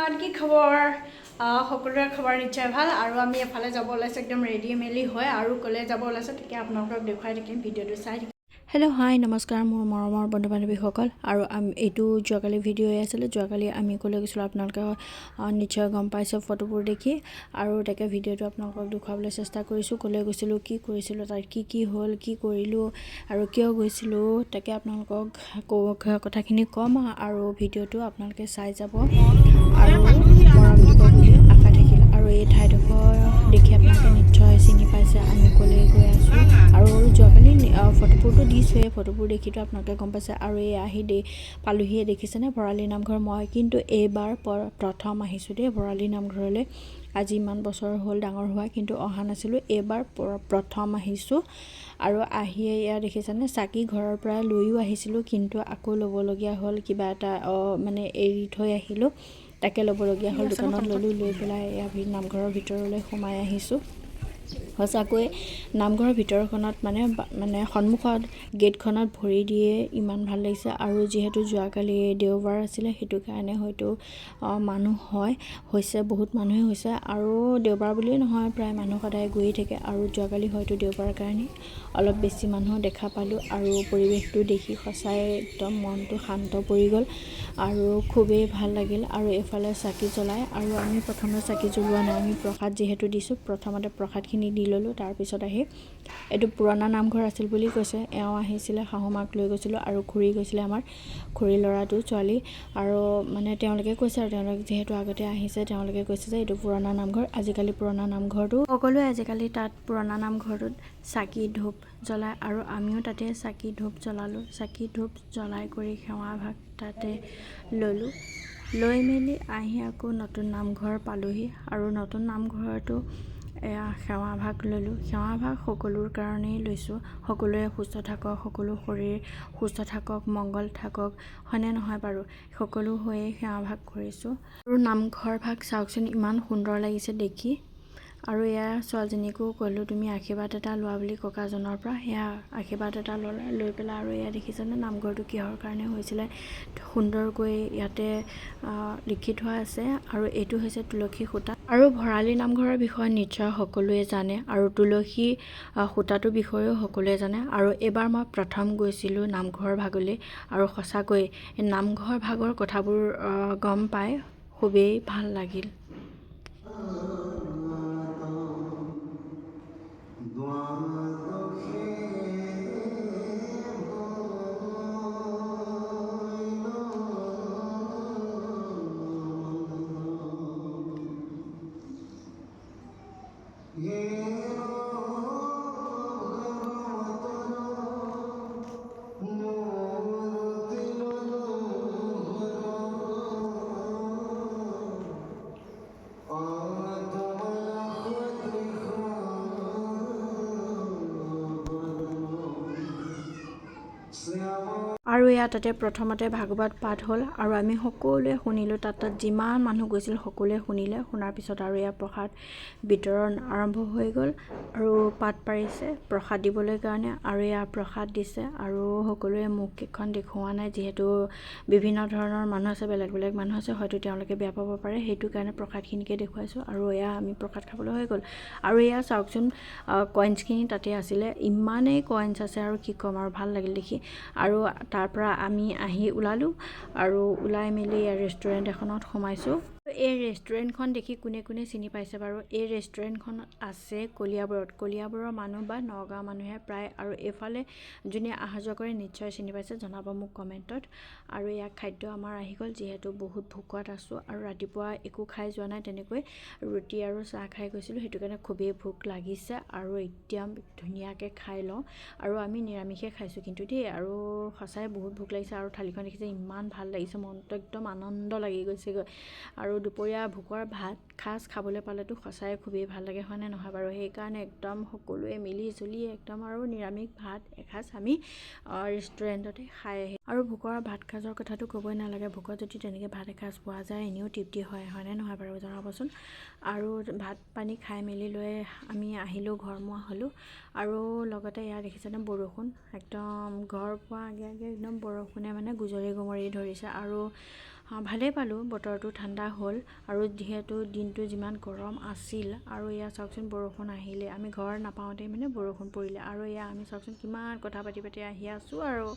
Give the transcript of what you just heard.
everyone, কি খবৰ সকলোৰে খবৰ নিশ্চয় ভাল আৰু আমি এফালে যাব ওলাইছো একদম ৰেডি মেলি হয় আৰু কলে যাব ওলাইছো তেতিয়া আপোনালোকক দেখুৱাই থাকিম ভিডিঅটো চাই হেল্ল' হাই নমস্কাৰ মোৰ মৰমৰ বন্ধু বান্ধৱীসকল আৰু এইটো যোৱাকালি ভিডিঅ' আছিল যোৱাকালি আমি কলে গৈছিলোঁ আপোনালোকে নিশ্চয় গম পাইছে ফটোবোৰ দেখি আৰু তাকে ভিডিঅ'টো আপোনালোকক দেখুৱাবলৈ চেষ্টা কৰিছোঁ কলে গৈছিলোঁ কি কৰিছিলোঁ তাত কি হ'ল কি কৰিলোঁ আৰু কিয় গৈছিলোঁ তাকে আপোনালোকক কথাখিনি কম আৰু ভিডিঅ'টো আপোনালোকে চাই যাব আৰু মৰম দিব বুলি আশা থাকিল আৰু এই ঠাইডোখৰ দেখি আপোনালোকে নিশ্চয় চিনি পাইছে আমি কলে গৈ আছোঁ আৰু যোৱাকালি ফটোবোৰটো দিছোঁৱে ফটোবোৰ দেখিতো আপোনালোকে গম পাইছে আৰু এই আহি পালোহিয়ে দেখিছেনে ভৰালী নামঘৰ মই কিন্তু এইবাৰ প্ৰথম আহিছোঁ দেই ভৰালী নামঘৰলৈ আজি ইমান বছৰ হ'ল ডাঙৰ হোৱা কিন্তু অহা নাছিলোঁ এইবাৰ প্ৰথম আহিছোঁ আৰু আহিয়ে ইয়াত দেখিছেনে চাকি ঘৰৰ পৰা লৈও আহিছিলোঁ কিন্তু আকৌ ল'বলগীয়া হ'ল কিবা এটা মানে এৰি থৈ আহিলোঁ তাকে ল'বলগীয়া হ'ল দোকানত ল'লোঁ লৈ পেলাই নামঘৰৰ ভিতৰলৈ সোমাই আহিছোঁ সঁচাকৈ নামঘৰৰ ভিতৰখনত মানে সন্মুখত গেটখনত ভৰি দিয়ে ইমান ভাল লাগিছে আৰু যিহেতু যোৱাকালি দেওবাৰ আছিলে সেইটো কাৰণে হয়তো মানুহ হৈছে বহুত মানুহে হৈছে আৰু দেওবাৰ বুলিয়ে নহয় প্ৰায় মানুহ সদায় গৈয়ে থাকে আৰু যোৱাকালি হয়তো দেওবাৰৰ কাৰণে অলপ বেছি মানুহ দেখা পালোঁ আৰু পৰিৱেশটো দেখি সঁচাই একদম মনটো শান্ত পৰি গ'ল আৰু খুবেই ভাল লাগিল আৰু এফালে চাকি জ্বলাই আৰু আমি প্ৰথমে চাকি জ্বলোৱা নাই আমি প্ৰসাদ যিহেতু দিছোঁ প্ৰথমতে প্ৰসাদখিনি দি ল'লোঁ তাৰপিছত আহি এইটো পুৰণা নামঘৰ আছিল বুলি কৈছে এওঁ আহিছিলে শাহুমাক লৈ গৈছিলোঁ আৰু খুৰী গৈছিলে আমাৰ খুৰী ল'ৰাটো ছোৱালী আৰু মানে তেওঁলোকে কৈছে আৰু তেওঁলোকে যিহেতু আগতে আহিছে তেওঁলোকে কৈছে যে এইটো পুৰণা নামঘৰ আজিকালি পুৰণা নামঘৰটো সকলোৱে আজিকালি তাত পুৰণা নামঘৰটোত চাকি ধূপ জ্বলায় আৰু আমিও তাতে চাকি ধূপ জ্বলালোঁ চাকি ধূপ জ্বলাই কৰি সেৱা ভাগ তাতে ল'লোঁ লৈ মেলি আহি আকৌ নতুন নামঘৰ পালোহি আৰু নতুন নামঘৰটো সেৱা ভাগ ল'লোঁ সেৱা ভাগ সকলোৰ কাৰণেই লৈছোঁ সকলোৱে সুস্থ থাকক সকলো শৰীৰ সুস্থ থাকক মংগল থাকক হয়নে নহয় বাৰু সকলো হৈয়ে সেৱা ভাগ কৰিছোঁ আৰু নামঘৰ ভাগ চাওকচোন ইমান সুন্দৰ লাগিছে দেখি আৰু এয়া ছোৱালীজনীকো ক'লোঁ তুমি আশীৰ্বাদ এটা লোৱা বুলি ককাজনৰ পৰা সেয়া আশীৰ্বাদ এটা লৈ পেলাই আৰু এয়া দেখিছেনে নামঘৰটো কিহৰ কাৰণে হৈছিলে সুন্দৰকৈ ইয়াতে লিখি থোৱা আছে আৰু এইটো হৈছে তুলসী সূতা আৰু ভৰালী নামঘৰৰ বিষয়ে নিশ্চয় সকলোৱে জানে আৰু তুলসী সূতাটোৰ বিষয়েও সকলোৱে জানে আৰু এবাৰ মই প্ৰথম গৈছিলোঁ নামঘৰ ভাগলৈ আৰু সঁচাকৈ নামঘৰ ভাগৰ কথাবোৰ গম পাই খুবেই ভাল লাগিল আৰু এয়া তাতে প্ৰথমতে ভাগৱত পাঠ হ'ল আৰু আমি সকলোৱে শুনিলোঁ তাত যিমান মানুহ গৈছিল সকলোৱে শুনিলে শুনাৰ পিছত আৰু এয়া প্ৰসাদ বিতৰণ আৰম্ভ হৈ গ'ল আৰু পাত পাৰিছে প্ৰসাদ দিবলৈ কাৰণে আৰু এয়া প্ৰসাদ দিছে আৰু সকলোৱে মুখকেইখন দেখুওৱা নাই যিহেতু বিভিন্ন ধৰণৰ মানুহ আছে বেলেগ বেলেগ মানুহ আছে হয়তো তেওঁলোকে বেয়া পাব পাৰে সেইটো কাৰণে প্ৰসাদখিনিকে দেখুৱাইছোঁ আৰু এয়া আমি প্ৰসাদ খাবলৈ হৈ গ'ল আৰু এয়া চাওকচোন কইনছখিনি তাতে আছিলে ইমানেই কইনছ আছে আৰু কি ক'ম আৰু ভাল লাগিল দেখি আৰু তাৰ পৰা আমি আহি ওলালোঁ আৰু ওলাই মেলি ৰেষ্টুৰেণ্ট এখনত সোমাইছোঁ এই ৰেষ্টুৰেণ্টখন দেখি কোনে কোনে চিনি পাইছে বাৰু এই ৰেষ্টুৰেণ্টখন আছে কলিয়াবৰৰ মানুহ বা নগাঁও মানুহে প্ৰায় আৰু এইফালে যোনে অহা যোৱা কৰে নিশ্চয় চিনি পাইছে জনাব মোক কমেণ্টত আৰু ইয়াৰ খাদ্য আমাৰ আহি গ'ল যিহেতু বহুত ভোকত আছোঁ আৰু ৰাতিপুৱা একো খাই যোৱা নাই তেনেকৈ ৰুটি আৰু চাহ খাই গৈছিলোঁ সেইটো কাৰণে খুবেই ভোক লাগিছে আৰু এতিয়া ধুনীয়াকৈ খাই লওঁ আৰু আমি নিৰামিষে খাইছোঁ কিন্তু দেই আৰু সঁচাই বহুত ভোক লাগিছে আৰু থালিখন দেখিছে ইমান ভাল লাগিছে মনটো একদম আনন্দ লাগি গৈছেগৈ আৰু দুপৰীয়া ভোকৰ ভাত সাজ খাবলৈ পালেতো সঁচাই খুবেই ভাল লাগে হয়নে নহয় বাৰু সেইকাৰণে একদম সকলোৱে মিলি জুলি একদম আৰু নিৰামিষ ভাত এসাঁজ আমি ৰেষ্টুৰেণ্টতে খাই আহিম আৰু ভোকৰ ভাত সাজৰ কথাটো ক'বই নালাগে ভোকত যদি তেনেকৈ ভাত এসাঁজ পোৱা যায় এনেও তৃপ্তি হয়নে নহয় বাৰু জনাবচোন আৰু ভাত পানী খাই মেলি লৈ আমি আহিলোঁ ঘৰমুৱা হ'লোঁ আৰু লগতে ইয়াত দেখিছেনে বৰষুণ একদম ঘৰ পোৱা আগে আগে একদম বৰষুণে মানে গুজৰি গুমৰি ধৰিছে আৰু ভালেই পালোঁ, বতৰটো ঠাণ্ডা হ'ল আৰু যিহেতু দিনটো যিমান গৰম আছিল আৰু এয়া চাওকচোন বৰষুণ আহিলে, আমি ঘৰ নাপাওঁতেই মানে বৰষুণ পৰিলে আৰু এয়া আমি চাওকচোন কিমান কথা পাতি আহি আছোঁ আৰু